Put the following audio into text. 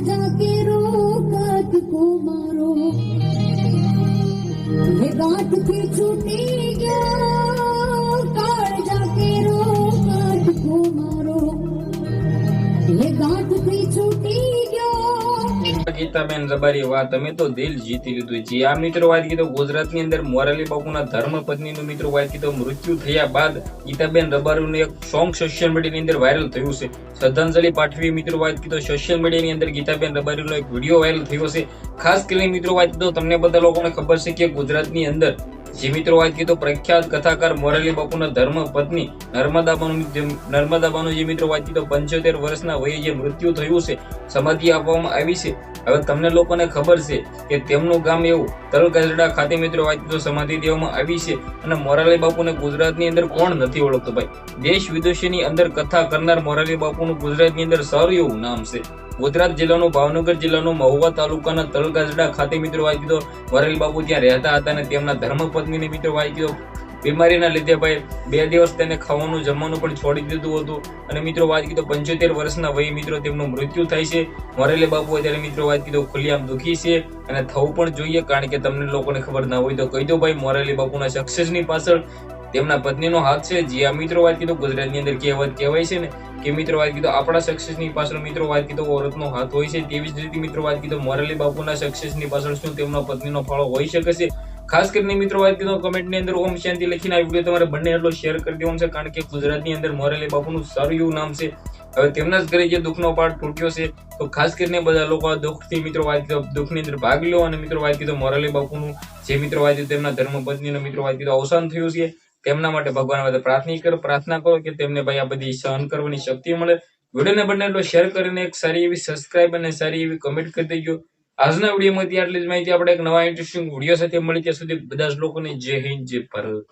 जाके रोकत को मारो ये गांठ थी छूटी गया काल जाके रोकत को मारो ये गांठ थी छूटी गया। ગીતાબેન રબારી, વાહ તમે તો દિલ જીતી લીધું છે। આ મિત્રો વાત કીધો ગુજરાતની અંદર મોરારી બાપુના ધર્મપત્નીનું મિત્રો વાત કીધો મૃત્યુ થયા બાદ ગીતાબેન રબારીનું એક સોંગ સોશિયલ મીડિયાની અંદર વાયરલ થયું છે। શ્રદ્ધાંજલિ પાઠવી મિત્રો વાત કીધો સોશિયલ મીડિયાની અંદર ગીતાબેન રબારીનો એક વિડીયો વાયરલ થયો છે। ખાસ કરીને મિત્રો વાત કીધો તમને બધા લોકોને ખબર છે કે ગુજરાતની અંદર જે મિત્રો વાત કીધો પ્રખ્યાત કથાકાર મોરારી બાપુના ધર્મપત્ની નર્મદાબાનું જે મિત્રો વાત કીધો 75 વર્ષના વયે જે મૃત્યુ થયું છે, સમાધિ આપવામાં આવી છે। હવે તમને લોકોને ખબર છે કે તેમનું ગામ એવું તલગાજડા ખાતે મિત્રો વાત કીધો સમાધિ દેવામાં આવી છે। અને મોરારી બાપુને ગુજરાતની અંદર કોણ નથી ઓળખતો ભાઈ? દેશ વિદેશની અંદર કથા કરનાર મોરારી બાપુનું ગુજરાતની અંદર સારું એવું નામ છે। ગુજરાત જિલ્લાનો ભાવનગર જિલ્લાનો મહુવા તાલુકાના તલગાજડા ખાતે મિત્રો વાત કીધો મોરારી બાપુ ત્યાં રહેતા હતા અને તેમના ધર્મપત્નીને મિત્રો વાત કીધો બીમારીના લીધે ભાઈ 2 દિવસ તેને ખાવાનું જમવાનું પણ છોડી દીધું હતું અને મિત્રો વાત કીધો 75 વર્ષના વયે મિત્રો તેમનું મૃત્યુ થાય છે। મોરારી બાપુ અત્યારે મિત્રો વાત કીધો ખુલ્લેઆમ દુખી છે અને થવું પણ જોઈએ, કારણ કે તમને લોકોને ખબર ના હોય તો કહી દો ભાઈ, મોરારી બાપુના સક્સેસની પાછળ તેમના પત્નીનો હાથ છે। જે આ મિત્રો વાત કીધો ગુજરાતની અંદર કહેવત કહેવાય છે ને કે મિત્રો વાત કીધો આપણા સક્સેસની પાછળ મિત્રો વાત કીધો ઓરતનો હાથ હોય છે, તેવી જ રીતે મિત્રો વાત કીધો મોરારી બાપુના સક્સેસની પાછળ શું તેમના પત્નીનો ફાળો હોઈ શકે છે? ખાસ કરીને મિત્રો વાત કીધો કમેન્ટની અંદર ઓમ શાંતિ લખીને આ વિડીયો તમારે બંને એટલો શેર કરી દેવાનો છે, કારણ કે ગુજરાતની અંદર મોરારી બાપુનું સારું એવું નામ છે। હવે તેમના જ ઘરે જે દુઃખનો પાઠ તૂટ્યો છે તો ખાસ કરીને બધા લોકો આ દુઃખથી મિત્રો વાત કીધો દુઃખની અંદર ભાગ લો અને મિત્રો વાત કીધો મોરારી બાપુનું જે મિત્રો વાત કીધો તેમના ધર્મપત્નીનો મિત્રો વાત કીધો અવસાન થયું છે, તેમના માટે ભગવાન પાસે પ્રાર્થના કરો કે તેમને ભાઈ આ બધી સહન કરવાની શક્તિ મળે। વિડીયોને બંને એટલો શેર કરીને એક સારી એવી સબસ્ક્રાઇબ અને સારી એવી કમેન્ટ કરી દેજો। આજના વિડીયોમાંથી આટલી જ માહિતી। આપણે એક નવા ઇન્ટરેસ્ટિંગ વિડીયો સાથે મળી, ત્યાં સુધી બધા જ લોકોને જય હિન્દ જય ભારત।